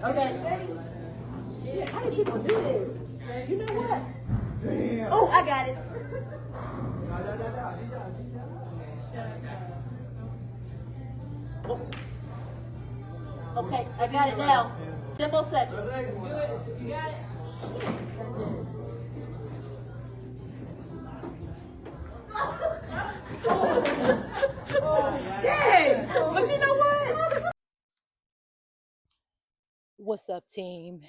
Okay. Shit, how do people do this? You know what? Oh, I got it. Okay, I got it now. 10 more seconds. You got it? Dang! But you know what? What's up, team?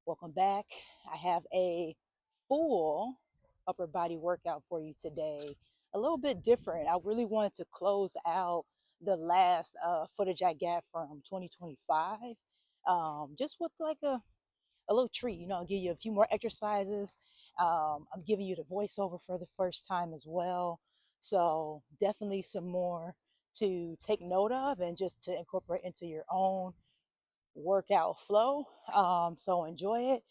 Welcome back. I have a full upper body workout for you today. A little bit different. I really wanted to close out the last footage I got from 2025, just with like a little treat. I'll give you a few more exercises. I'm giving you the voiceover for the first time as well. So definitely some more to take note of and just to incorporate into your own workout flow. So enjoy it.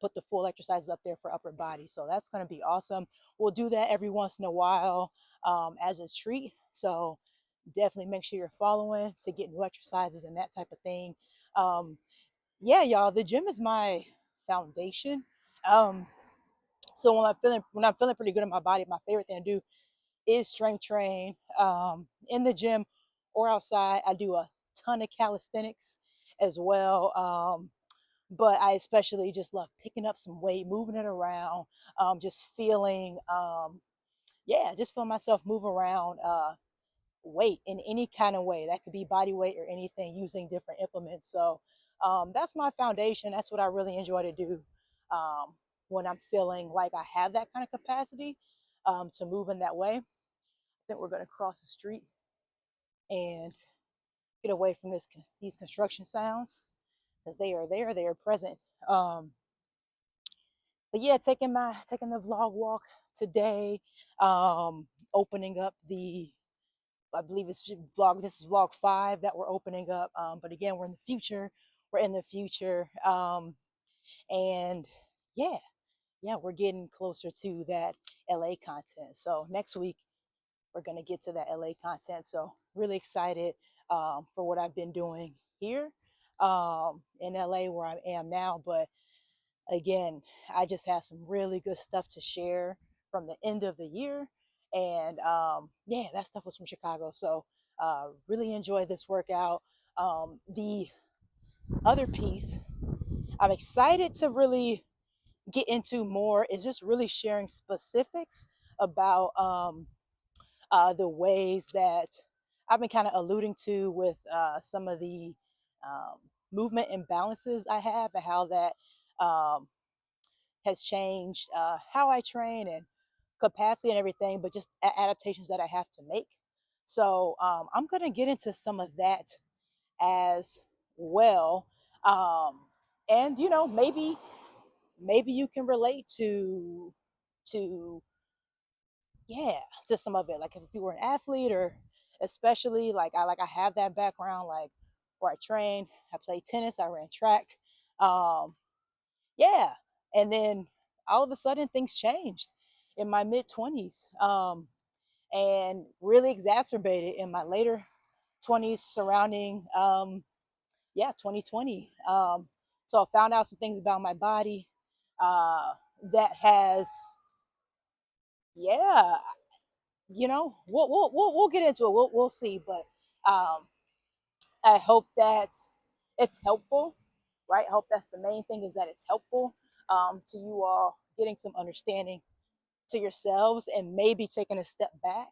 Put the full exercises up there for upper body. So that's going to be awesome. We'll do that every once in a while as a treat. So definitely make sure you're following to get new exercises and that type of thing. Um, yeah, y'all, the gym is my foundation. Um, so when I'm feeling pretty good in my body, my favorite thing to do is strength train in the gym or outside. I do a ton of calisthenics as well. But I especially just love picking up some weight, moving it around, just just feeling myself move around weight in any kind of way. That could be body weight or anything using different implements. So that's my foundation. That's what I really enjoy to do um, when I'm feeling like I have that kind of capacity to move in that way. I think we're going to cross the street and get away from these construction sounds because they are there, they are present. But yeah, taking the vlog walk today, opening up I believe it's vlog. This is vlog 5 that we're opening up. But again, we're in the future. We're in the future, and yeah, we're getting closer to that LA content. So next week we're gonna get to that LA content. So really excited for what I've been doing here in LA where I am now. But again, I just have some really good stuff to share from the end of the year. And that stuff was from Chicago. So really enjoy this workout. The other piece I'm excited to really get into more is just really sharing specifics about the ways that I've been kind of alluding to with some of the um, movement imbalances I have and how that um, has changed how I train and capacity and everything, but just adaptations that I have to make. So I'm going to get into some of that as well. Um, and maybe you can relate to yeah to some of it. Like if you were an athlete, or especially like I have that background, like where I trained, I played tennis, I ran track. Um, yeah, and then all of a sudden things changed in my mid 20s, and really exacerbated in my later 20s surrounding 2020. So I found out some things about my body that has yeah we'll get into it. We'll see, but um, I hope that it's helpful, right? I hope that's the main thing, is that it's helpful to you all, getting some understanding to yourselves and maybe taking a step back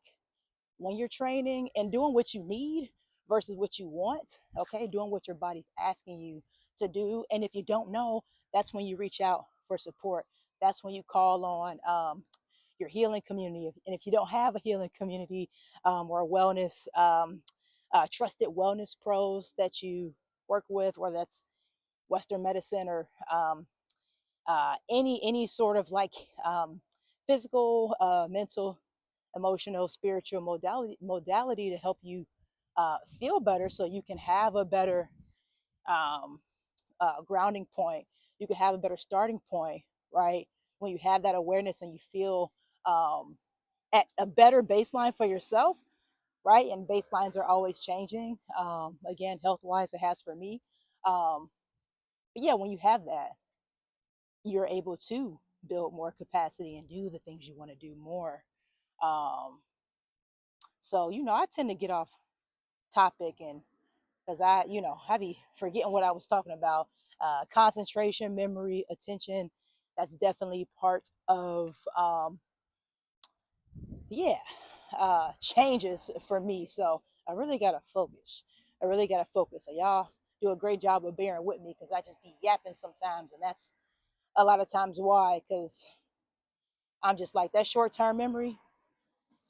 when you're training and doing what you need versus what you want. Okay, doing what your body's asking you to do. And if you don't know, that's when you reach out for support. That's when you call on your healing community. And if you don't have a healing community or a wellness, trusted wellness pros that you work with, whether that's Western medicine or any sort of like physical, mental, emotional, spiritual modality to help you feel better, so you can have a better um, grounding point. You can have a better starting point, right? When you have that awareness and you feel at a better baseline for yourself, right? And baselines are always changing. Again, health wise, it has for me. Um, but yeah, when you have that, you're able to build more capacity and do the things you want to do more. Um, so, I tend to get off topic, and because I be forgetting what I was talking about. Concentration, memory, attention. That's definitely part of yeah, changes for me. So I really gotta focus. I really gotta focus. So y'all do a great job of bearing with me because I just be yapping sometimes, and that's a lot of times why. Because I'm just like that short term memory.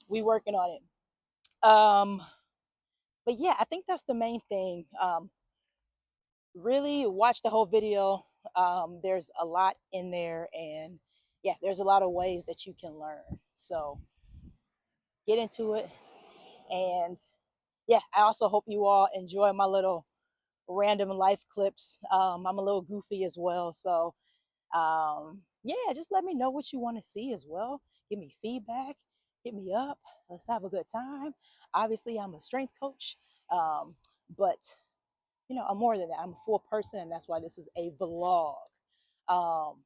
We working on it. But yeah, I think that's the main thing. Really watch the whole video. There's a lot in there, and yeah, there's a lot of ways that you can learn. So get into it, and yeah, I also hope you all enjoy my little random life clips. I'm a little goofy as well, so yeah, just let me know what you want to see as well. Give me feedback, hit me up. Let's have a good time. Obviously, I'm a strength coach, but I'm more than that. I'm a full person, and that's why this is a vlog. Um,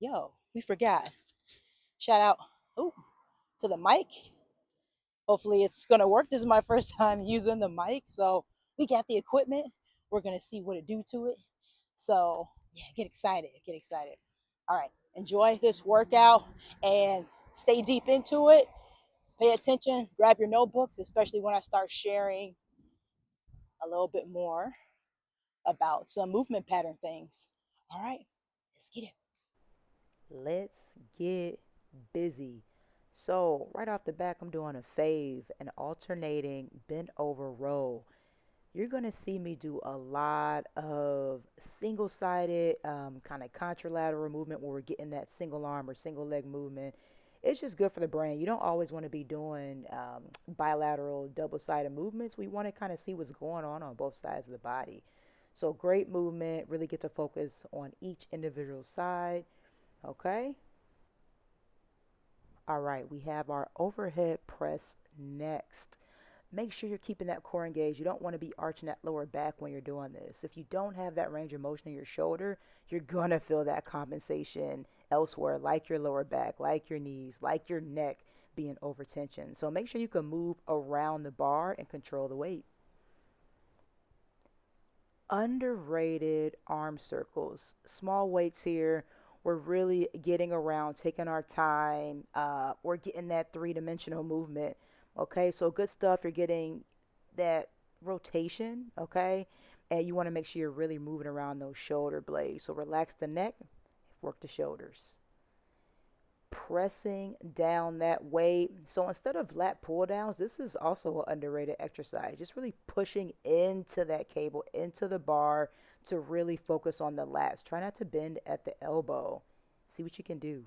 Yo, we forgot. Shout out, ooh, to the mic. Hopefully, it's gonna work. This is my first time using the mic, so we got the equipment. We're gonna see what it do to it. So yeah, get excited, get excited. All right, enjoy this workout and stay deep into it. Pay attention, grab your notebooks, especially when I start sharing a little bit more about some movement pattern things. All right, let's get it. Let's get busy. So, right off the back, I'm doing a fave, an alternating bent over row. You're going to see me do a lot of single sided, kind of contralateral movement where we're getting that single arm or single leg movement. It's just good for the brain. You don't always want to be doing bilateral, double sided movements. We want to kind of see what's going on both sides of the body. So, great movement, really get to focus on each individual side. Okay. All right, we have our overhead press next. Make sure you're keeping that core engaged. You don't want to be arching that lower back when you're doing this. If you don't have that range of motion in your shoulder, you're going to feel that compensation elsewhere, like your lower back, like your knees, like your neck being over tension. So make sure you can move around the bar and control the weight. Underrated arm circles. Small weights here. We're really getting around, taking our time. We're getting that three-dimensional movement. Okay, so good stuff. You're getting that rotation. Okay, and you want to make sure you're really moving around those shoulder blades. So relax the neck, work the shoulders, pressing down that weight. So instead of lat pull downs, this is also an underrated exercise. Just really pushing into that cable, into the bar to really focus on the lats. Try not to bend at the elbow. See what you can do.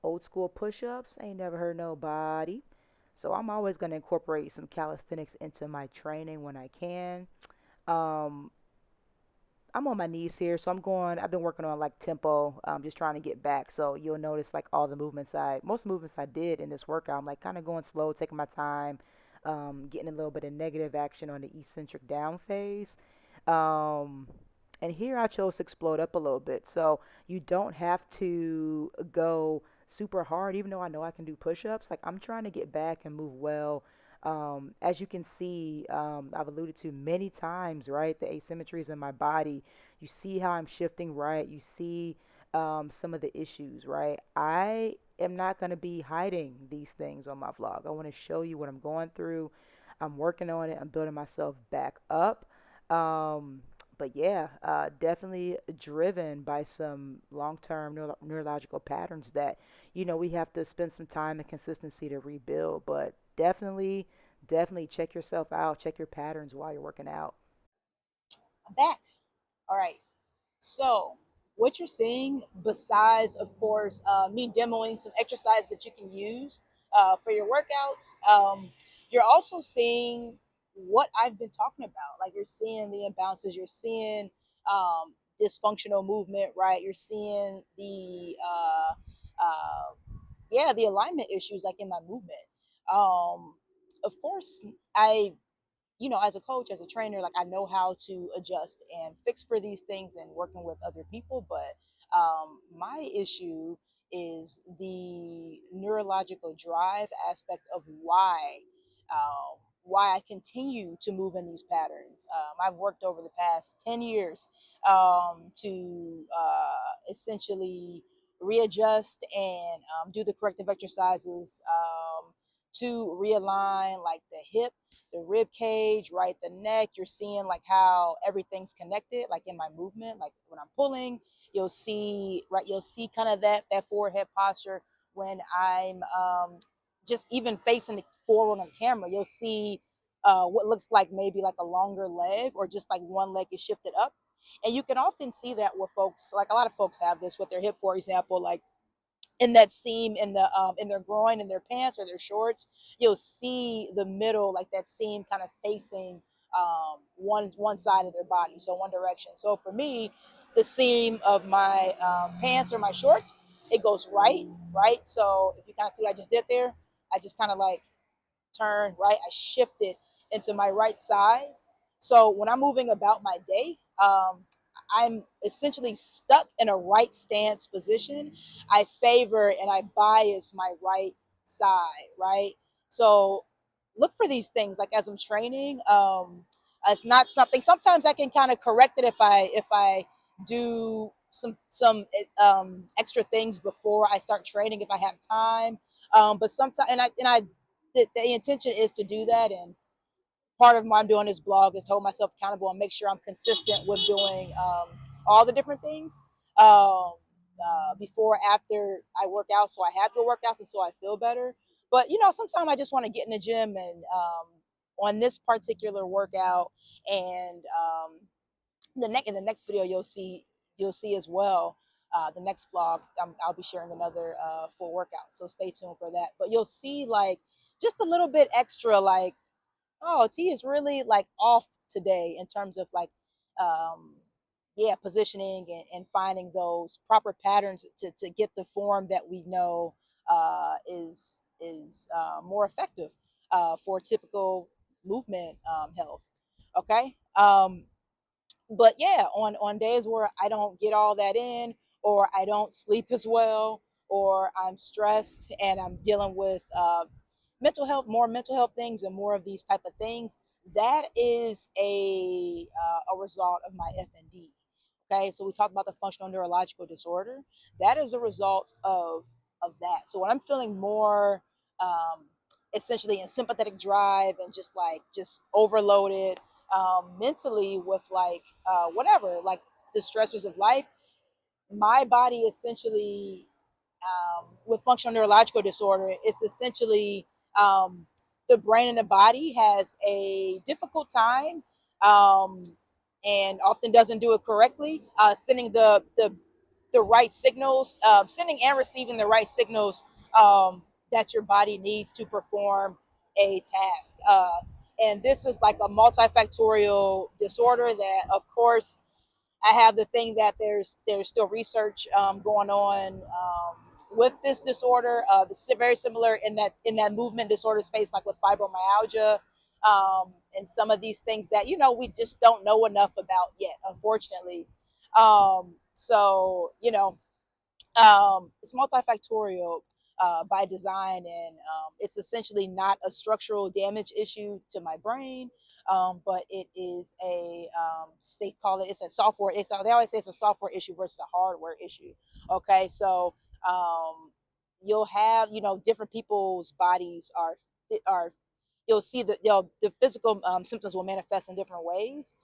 Old school push ups, ain't never heard nobody. So I'm always going to incorporate some calisthenics into my training when I can. Um, I'm on my knees here, so I've been working on like tempo, just trying to get back. So you'll notice like all the most movements I did in this workout, I'm like kind of going slow, taking my time, getting a little bit of negative action on the eccentric down phase. Um, and here I chose to explode up a little bit. So you don't have to go super hard, even though I know I can do push ups. Like I'm trying to get back and move well. As you can see, I've alluded to many times, right? The asymmetries in my body. You see how I'm shifting, right? You see some of the issues, right? I am not going to be hiding these things on my vlog. I want to show you what I'm going through. I'm working on it. I'm building myself back up. Um, but yeah, definitely driven by some long-term neurological patterns that, we have to spend some time and consistency to rebuild. But definitely check yourself out, check your patterns while you're working out. I'm back. All right. So, what you're seeing, besides, of course, me demoing some exercise that you can use for your workouts, you're also seeing what I've been talking about. Like you're seeing the imbalances, you're seeing dysfunctional movement, right? You're seeing yeah, the alignment issues like in my movement. Um, of course, I as a coach, as a trainer, like I know how to adjust and fix for these things and working with other people. But my issue is the neurological drive aspect of why I continue to move in these patterns. I've worked over the past 10 years to essentially readjust and do the corrective exercises to realign like the hip, the rib cage, right, the neck. You're seeing like how everything's connected, like in my movement, like when I'm pulling, you'll see kind of that forehead posture when I'm just even facing the forward on camera. You'll see what looks like maybe like a longer leg or just like one leg is shifted up. And you can often see that with folks, like a lot of folks have this with their hip, for example, like in that seam in their groin in their pants or their shorts, you'll see the middle, like that seam kind of facing one side of their body, so one direction. So for me, the seam of my pants or my shorts, it goes right. So if you kind of see what I just did there, I just kind of like turn right, I shifted into my right side. So when I'm moving about my day, I'm essentially stuck in a right stance position. I favor and I bias my right side, right? So look for these things like as I'm training. It's not something. Sometimes I can kind of correct it if I do some extra things before I start training if I have time. But sometimes and I the intention is to do that. And part of why I'm doing this blog is to hold myself accountable and make sure I'm consistent with doing all the different things before, after I work out. So I have good workouts and so I feel better. But sometimes I just want to get in the gym and on this particular workout and in the next video you'll see as well. The next vlog, I'll be sharing another full workout, so stay tuned for that. But you'll see like just a little bit extra, like, oh, T is really like off today in terms of like, um, yeah, positioning and finding those proper patterns to get the form that we know is more effective for typical movement health. Okay. But yeah, on days where I don't get all that in, or I don't sleep as well, or I'm stressed and I'm dealing with mental health things and more of these type of things, that is a result of my FND. Okay, so we talked about the functional neurological disorder. That is a result of that. So when I'm feeling more um, essentially in sympathetic drive and just overloaded mentally with like whatever, like the stressors of life, my body essentially with functional neurological disorder, it's essentially um, the brain and the body has a difficult time um, and often doesn't do it correctly, sending the right signals, sending and receiving the right signals that your body needs to perform a task. And this is like a multifactorial disorder that, of course, I have the thing that there's still research going on with this disorder. It's very similar in that movement disorder space, like with fibromyalgia and some of these things that we just don't know enough about yet, unfortunately. So it's multifactorial by design, and it's essentially not a structural damage issue to my brain, but it is they call it, it's a software. They always say it's a software issue versus a hardware issue. Okay, so um, you'll have different people's bodies are you'll see that the physical symptoms will manifest in different ways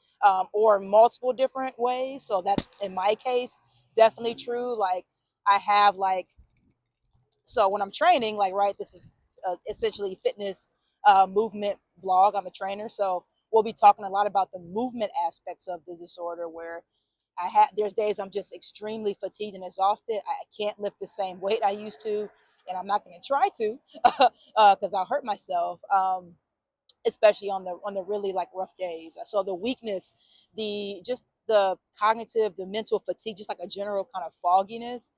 or multiple different ways. So that's in my case definitely true. Like I have like, so when I'm training, like, right, this is essentially fitness movement vlog. I'm a trainer, so we'll be talking a lot about the movement aspects of the disorder, where there's days I'm just extremely fatigued and exhausted. I can't lift the same weight I used to, and I'm not going to try to because I'll hurt myself. Especially on the really like rough days. So the weakness, the just the cognitive, the mental fatigue, just like a general kind of fogginess.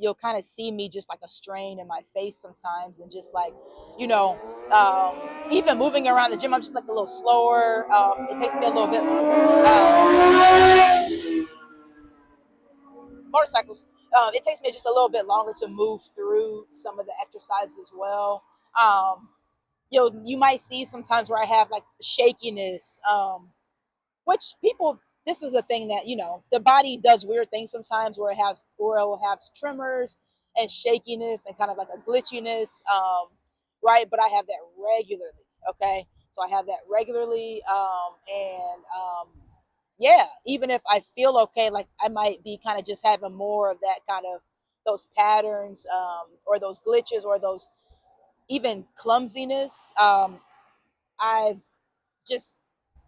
You'll kind of see me just like a strain in my face sometimes, and just like, you know, even moving around the gym, I'm just like a little slower. It takes me a little bit. Motorcycles. It takes me just a little bit longer to move through some of the exercises as well. Um, you might see sometimes where I have like shakiness, which people, this is a thing that, the body does weird things sometimes where it will have tremors and shakiness and kind of like a glitchiness, right? But I have that regularly. Okay, so I have that regularly, and yeah, even if I feel okay, like I might be kind of just having more of that kind of those patterns, or those glitches, or those even clumsiness. I've just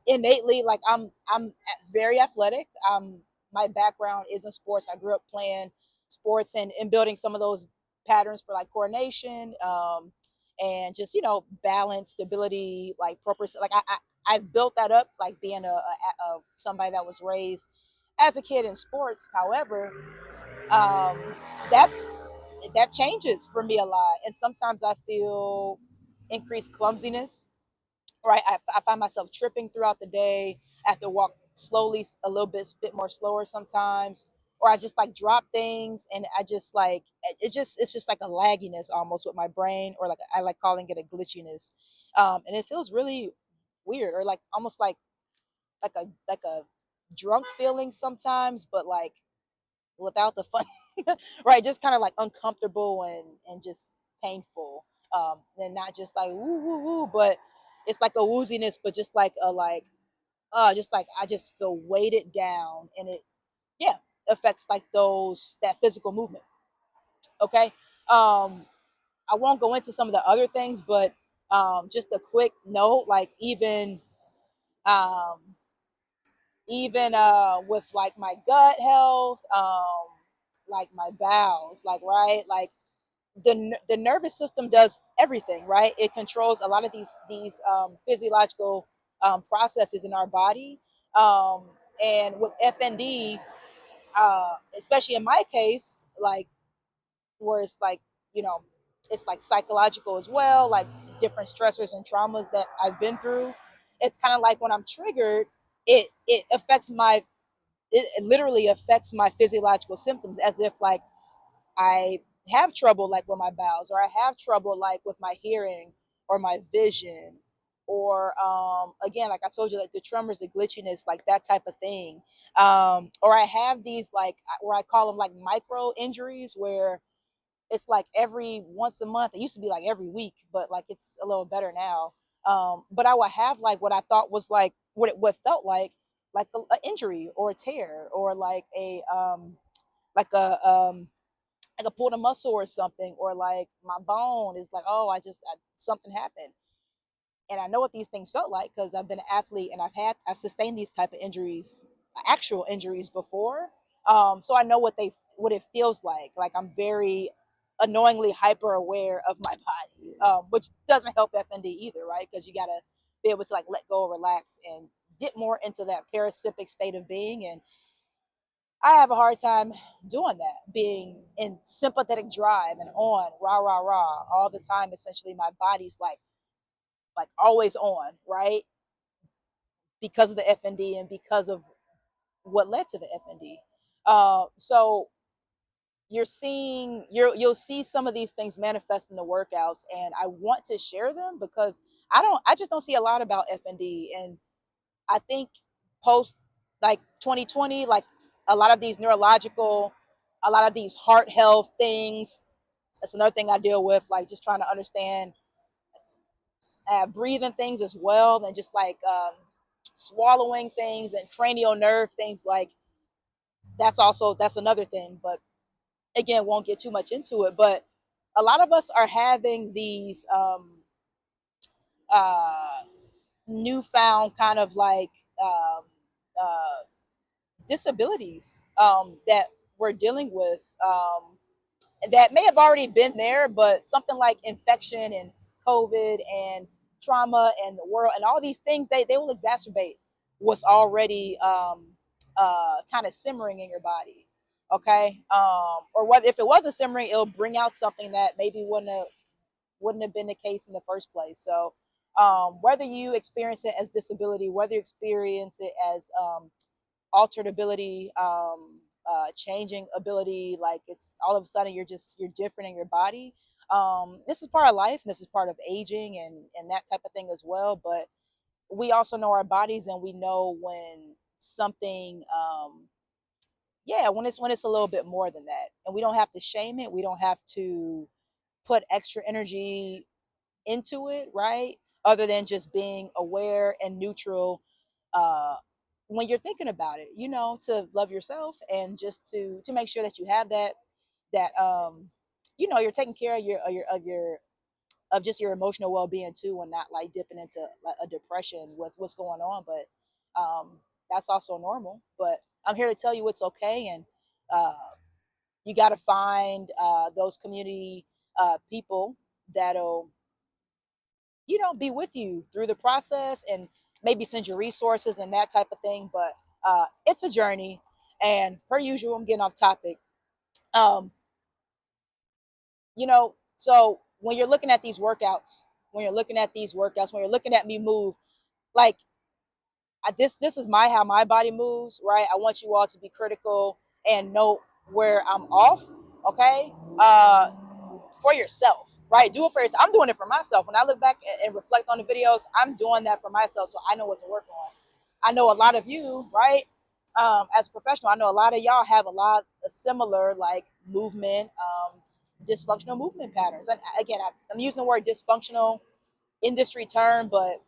innately, like, I'm very athletic. My background is in sports. I grew up playing sports, and building some of those patterns for like coordination, and just balance, stability, like proper, like I've built that up, like being a somebody that was raised as a kid in sports. However, um, that's that changes for me a lot, and sometimes I feel increased clumsiness, right? I find myself tripping throughout the day. I have to walk slowly, a little bit more slower sometimes, or I just like drop things, and I just like it's just like a lagginess almost with my brain, or like I like calling it a glitchiness, and it feels really weird, or like almost like a drunk feeling sometimes, but like without the fun, right? Just kind of like uncomfortable, and just painful, and not just like woo woo woo, but it's like a wooziness, but just like a like just like I just feel weighted down, and it, yeah, affects like those that physical movement. Okay, I won't go into some of the other things, but just a quick note, like um even with like my gut health, like my bowels, like, right, like the nervous system does everything, right? It controls a lot of these physiological processes in our body, um, and with FND, especially in my case, like where it's like, you know it's like psychological as well, like different stressors and traumas that I've been through. It's kind of like when I'm triggered, it affects my it literally affects my physiological symptoms, as if like I have trouble like with my bowels, or I have trouble like with my hearing or my vision, or again, like I told you, like the tremors, the glitchiness, like that type of thing. Or I have these like where I call them like micro injuries, where it's like every once a month. It used to be like every week, but like it's a little better now. But I would have like what I thought was like what felt like a injury or a tear, or like a like a pulled a muscle or something, or like my bone is like, oh, something happened. And I know what these things felt like, because I've been an athlete, and I've sustained these type of injuries, actual injuries before. So I know what it feels like. Like, I'm very annoyingly hyper aware of my body, which doesn't help FND either, right? Because you gotta be able to like let go, relax, and get more into that parasympathetic state of being. And I have a hard time doing that, being in sympathetic drive and on rah rah rah all the time. Essentially, my body's like always on, right? Because of the FND, and because of what led to the FND. So you'll see some of these things manifest in the workouts, and I want to share them because I just don't see a lot about FND. And I think post like 2020, like a lot of these neurological, a lot of these heart health things. That's another thing I deal with, like just trying to understand breathing things as well, and just like swallowing things and cranial nerve things. Like that's another thing, but again, won't get too much into it. But a lot of us are having these uh, newfound kind of like um, uh, disabilities that we're dealing with, that may have already been there, but something like infection and COVID and trauma and the world and all these things, they will exacerbate what's already kind of simmering in your body. Okay, or what if it wasn't simmering, it'll bring out something that maybe wouldn't have been the case in the first place. So whether you experience it as disability, whether you experience it as altered ability, changing ability, like it's all of a sudden you're different in your body. This is part of life, and this is part of aging, and that type of thing as well. But we also know our bodies, and we know when something, yeah, when it's a little bit more than that, and we don't have to shame it. We don't have to put extra energy into it, right? Other than just being aware and neutral, uh, when you're thinking about it, to love yourself, and just to make sure that you have that you're taking care of of just your emotional well-being too, and not like dipping into like a depression with what's going on. But that's also normal. But I'm here to tell you it's okay, and uh, you got to find those community people that'll be with you through the process, and maybe send you resources and that type of thing. But it's a journey, and per usual, I'm getting off topic. um, so when you're looking at these workouts, when you're looking at me move, like this is my how my body moves, right? I want you all to be critical and note where I'm off. Okay, for yourself, right? Do it for yourself. I'm doing it for myself. When I look back and reflect on the videos, I'm doing that for myself, so I know what to work on. I know a lot of you, right? As a professional, I know a lot of y'all have a lot of similar like movement, dysfunctional movement patterns. And again, I'm using the word dysfunctional industry term, but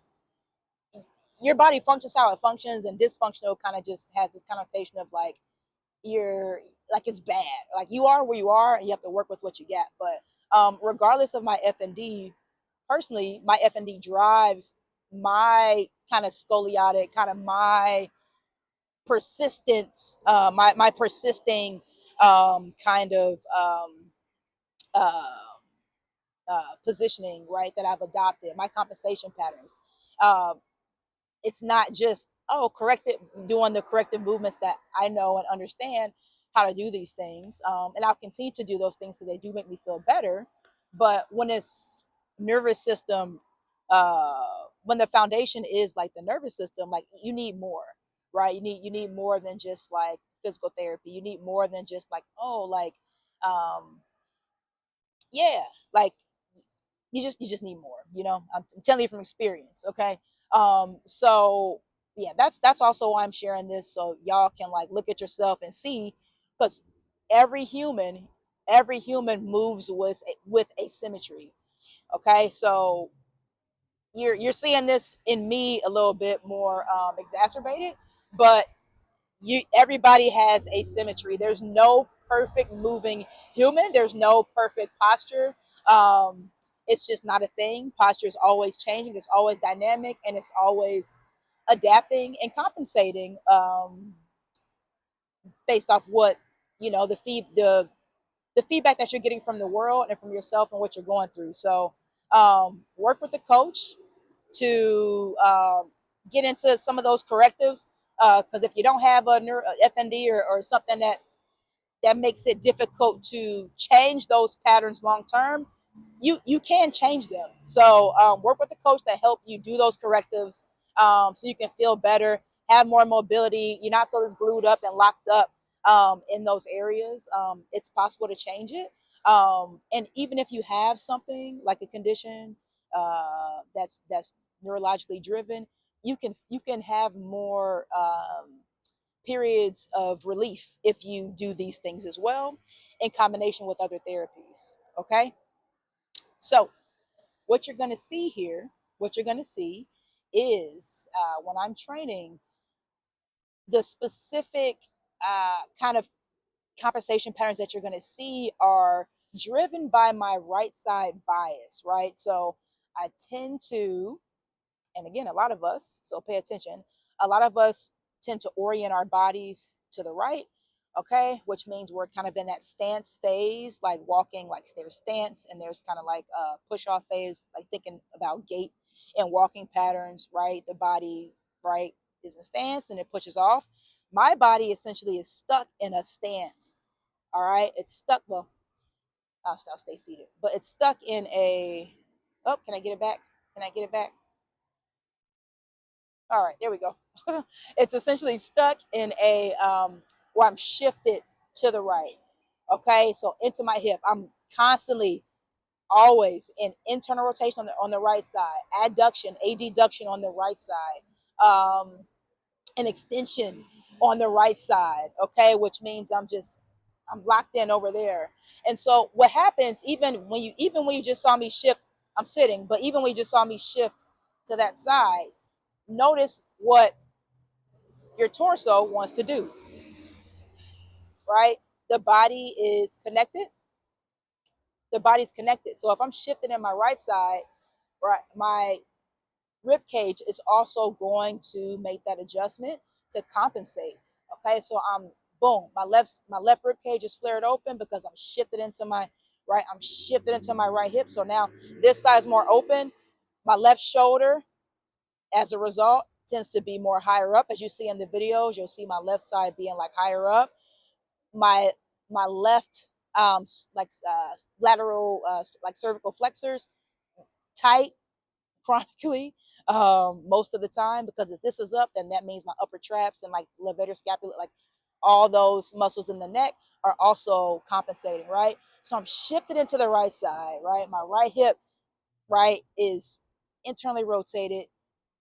your body functions how it functions, and dysfunctional kind of just has this connotation of like you're like it's bad. Like you are where you are, and you have to work with what you get. But regardless of my FND, personally, my FND drives my kind of scoliotic, kind of my persistence, my persisting kind of uh, positioning, right? That I've adopted, my compensation patterns. Uh, it's not just corrected doing the corrective movements that I know and understand how to do these things, and I'll continue to do those things because they do make me feel better. But when it's nervous system, when the foundation is like the nervous system, like you need more, right? You need more than just like physical therapy. You need more than just like um yeah, like you just need more. I'm telling you from experience. Okay, so yeah, that's also why I'm sharing this, so y'all can like look at yourself and see, because every human every human moves with asymmetry. Okay, so you're seeing this in me a little bit more exacerbated, but everybody has asymmetry. There's no perfect moving human. There's no perfect posture. It's just not a thing. Posture is always changing. It's always dynamic, and it's always adapting and compensating based off what the feedback that you're getting from the world and from yourself and what you're going through. So work with the coach to get into some of those correctives. Because if you don't have a FND, or something that makes it difficult to change those patterns long term, you can change them. So work with the coach to help you do those correctives, so you can feel better, have more mobility. You're not feeling glued up and locked up in those areas. It's possible to change it. And even if you have something like a condition that's neurologically driven, you can have more periods of relief if you do these things as well, in combination with other therapies. Okay, so what you're going to see here, what you're going to see is when I'm training, the specific kind of compensation patterns that you're going to see are driven by my right side bias, right? So I tend to, and again, a lot of us, so pay attention, a lot of us tend to orient our bodies to the right, okay, which means we're kind of in that stance phase, like walking, like there's stance, and there's kind of like a push off phase, like thinking about gait and walking patterns, right? The body, right, is in stance and it pushes off. my body essentially is stuck in a stance. All right, it's stuck. Well, I'll stay seated, but it's stuck in a. Oh, can I get it back? Can I get it back? All right, there we go. It's essentially stuck in a where I'm shifted to the right. Okay, so into my hip. I'm constantly, always in internal rotation on the right side, adduction, adduction on the right side, an extension on the right side. Okay, which means I'm locked in over there. And so what happens even when you just saw me shift, I'm sitting, but even when you just saw me shift to that side, notice what your torso wants to do, right? The body is connected. The body's connected. So if I'm shifting in my right side, right, my rib cage is also going to make that adjustment to compensate. Okay, so I'm boom, my left rib cage is flared open because I'm shifted into my right. I'm shifted into my right hip. So now this side's more open. My left shoulder, as a result, tends to be more higher up. As you see in the videos, you'll see my left side being like higher up. My my left lateral like cervical flexors tight chronically most of the time, because if this is up, then that means my upper traps and like levator scapula, like all those muscles in the neck are also compensating, right? So I'm shifted into the right side, right? My right hip, right, is internally rotated,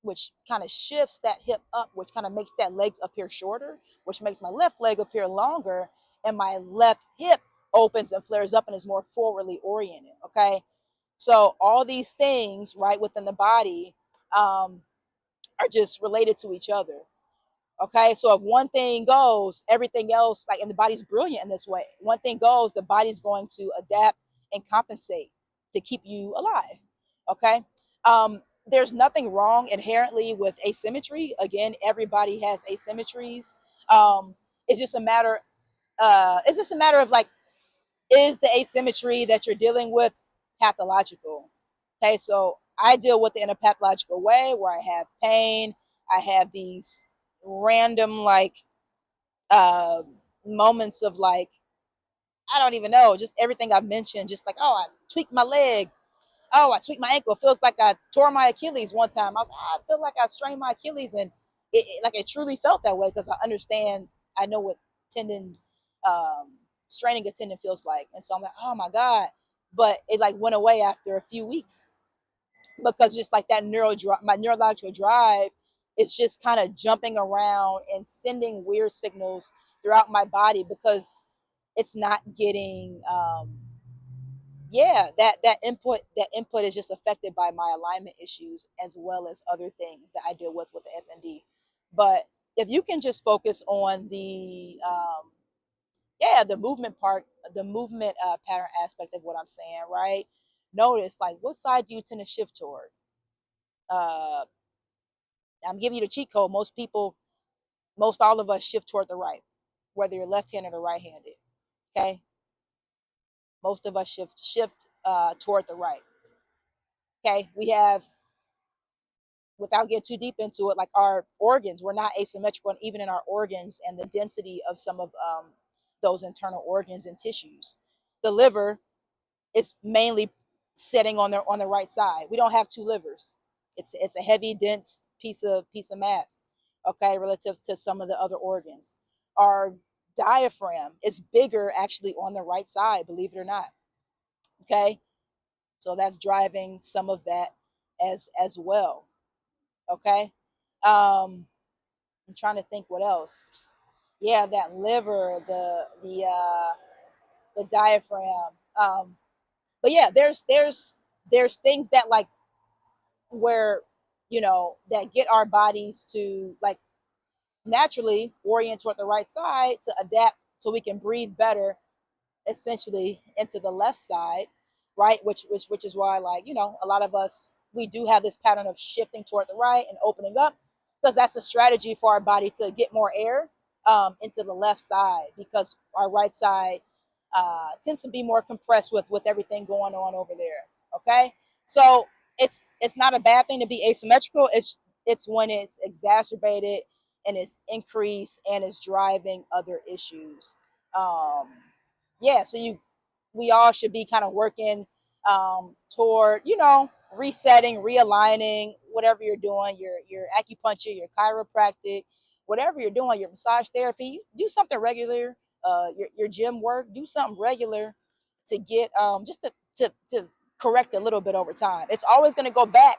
which kind of shifts that hip up, which kind of makes that leg appear shorter, which makes my left leg appear longer, and my left hip opens and flares up and is more forwardly oriented. Okay, so all these things, right, within the body, are just related to each other. Okay, so if one thing goes, everything else, like, and the body's brilliant in this way. One thing goes, the body's going to adapt and compensate to keep you alive. Okay, there's nothing wrong inherently with asymmetry. Again, everybody has asymmetries. It's just a matter. It's just a matter of like, is the asymmetry that you're dealing with pathological? Okay, so I deal with it in a pathological way where I have pain. I have these random like uh, moments of like, I don't even know, just everything I've mentioned, just like, oh, I tweaked my leg. Oh, I tweaked my ankle. It feels like I tore my Achilles one time. I was like, I feel like I strained my Achilles, and like it truly felt that way because I understand. I know what tendon straining a tendon feels like, and so I'm like, oh my god, but it like went away after a few weeks because just like that my neurological drive is just kind of jumping around and sending weird signals throughout my body because it's not getting yeah, that input is just affected by my alignment issues as well as other things that I deal with the FND. But if you can just focus on the yeah, the movement part, the movement pattern aspect of what I'm saying, right? Notice like, what side do you tend to shift toward? uh I'm giving you the cheat code. Most people, most all of us shift toward the right, whether you're left-handed or right-handed. Okay, most of us shift toward the right. Okay, we have, without getting too deep into it, like our organs, we're not asymmetrical, and even in our organs and the density of some of those internal organs and tissues. The liver is mainly sitting on the right side. We don't have two livers. It's a heavy, dense piece of mass, okay, relative to some of the other organs. Our diaphragm is bigger actually on the right side, believe it or not. Okay, so that's driving some of that as well. Okay, I'm trying to think what else. Yeah, that liver, the diaphragm. But yeah, there's things that like, where, that get our bodies to like naturally orient toward the right side to adapt so we can breathe better essentially into the left side, right? Which is why, like, a lot of us, we do have this pattern of shifting toward the right and opening up, because that's a strategy for our body to get more air into the left side, because our right side tends to be more compressed with everything going on over there. Okay, so it's not a bad thing to be asymmetrical. It's when it's exacerbated and it's increased and it's driving other issues. Um, yeah, so we all should be kind of working toward, resetting, realigning, whatever you're doing, your acupuncture, your chiropractic, whatever you're doing, your massage therapy, do something regular. Your gym work, do something regular to get just to correct a little bit over time. It's always going to go back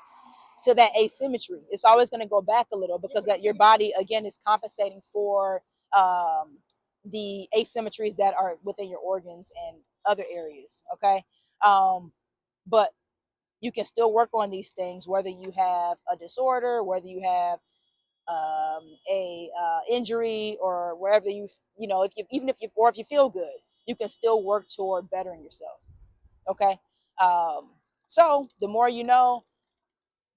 to that asymmetry. It's always going to go back a little because that your body again is compensating for um, the asymmetries that are within your organs and other areas. Okay, but you can still work on these things whether you have a disorder, whether you have a injury, or wherever if you even if you or if you feel good, you can still work toward bettering yourself. Okay, um, so the more you know,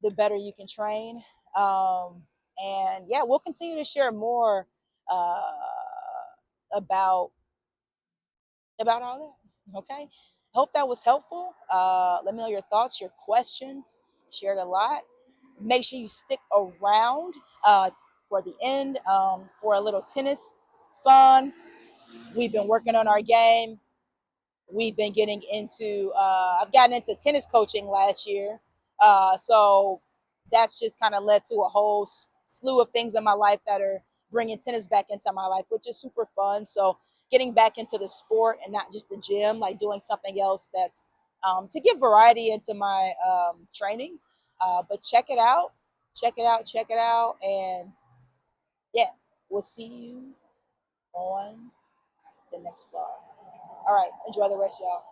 the better you can train. Um, and yeah, we'll continue to share more uh, about all that. Okay. Hope that was helpful. Let me know your thoughts, your questions. Shared a lot. Make sure you stick around for the end for a little tennis fun. We've been working on our game. We've been getting into I've gotten into tennis coaching last year, so that's just kind of led to a whole slew of things in my life that are bringing tennis back into my life, which is super fun. So getting back into the sport and not just the gym, like doing something else that's to give variety into my training. But check it out, check it out, and yeah, we'll see you on the next vlog. All right, enjoy the rest, y'all.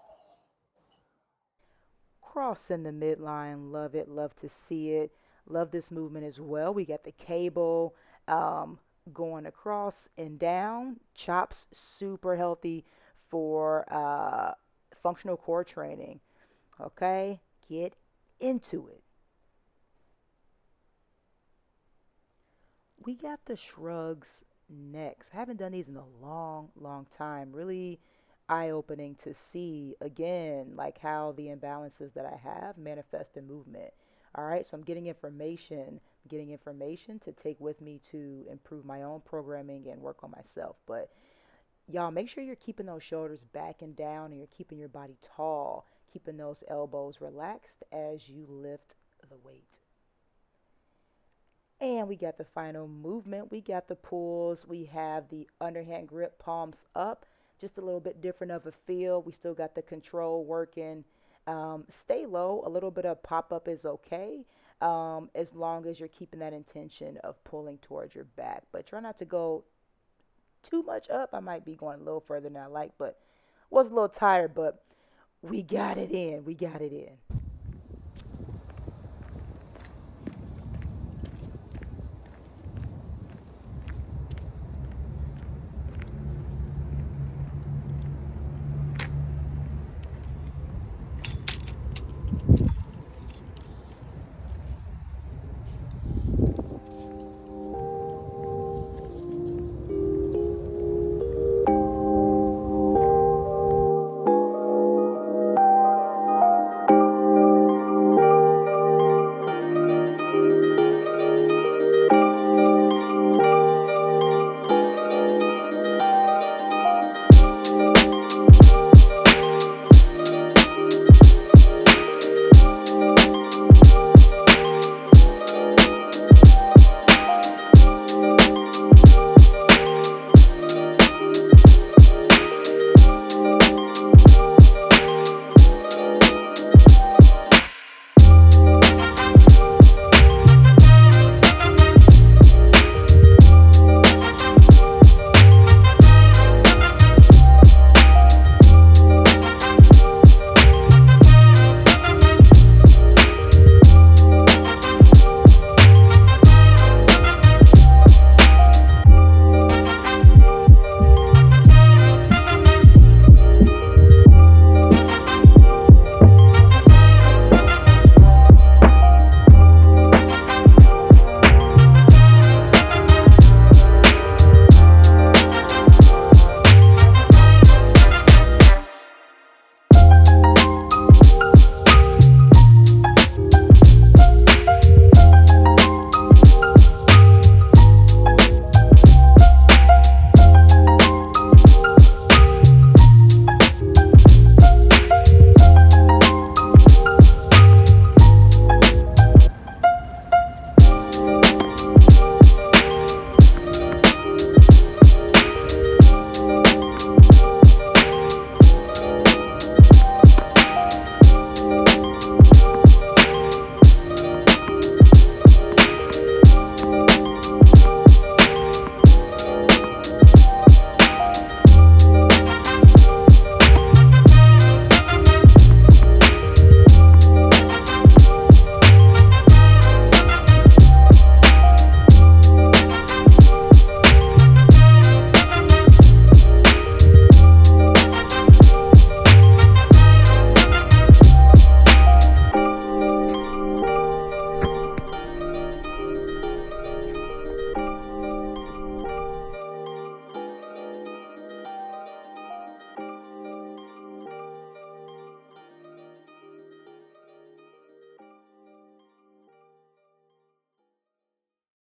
Crossing the midline, love it, love to see it. Love this movement as well. We got the cable um, going across and down. Chops, super healthy for functional core training. Okay, get into it. We got the shrugs next. I haven't done these in a long, long time. Really eye opening to see again, like how the imbalances that I have manifest in movement. All right, so I'm getting information to take with me to improve my own programming and work on myself. But y'all, make sure you're keeping those shoulders back and down and you're keeping your body tall, keeping those elbows relaxed as you lift the weight. And we got the final movement. We got the pulls. We have the underhand grip, palms up. Just a little bit different of a feel. We still got the control working. Stay low. A little bit of pop up is okay, as long as you're keeping that intention of pulling towards your back. But try not to go too much up. I might be going a little further than I like, but was a little tired. But we got it in. We got it in.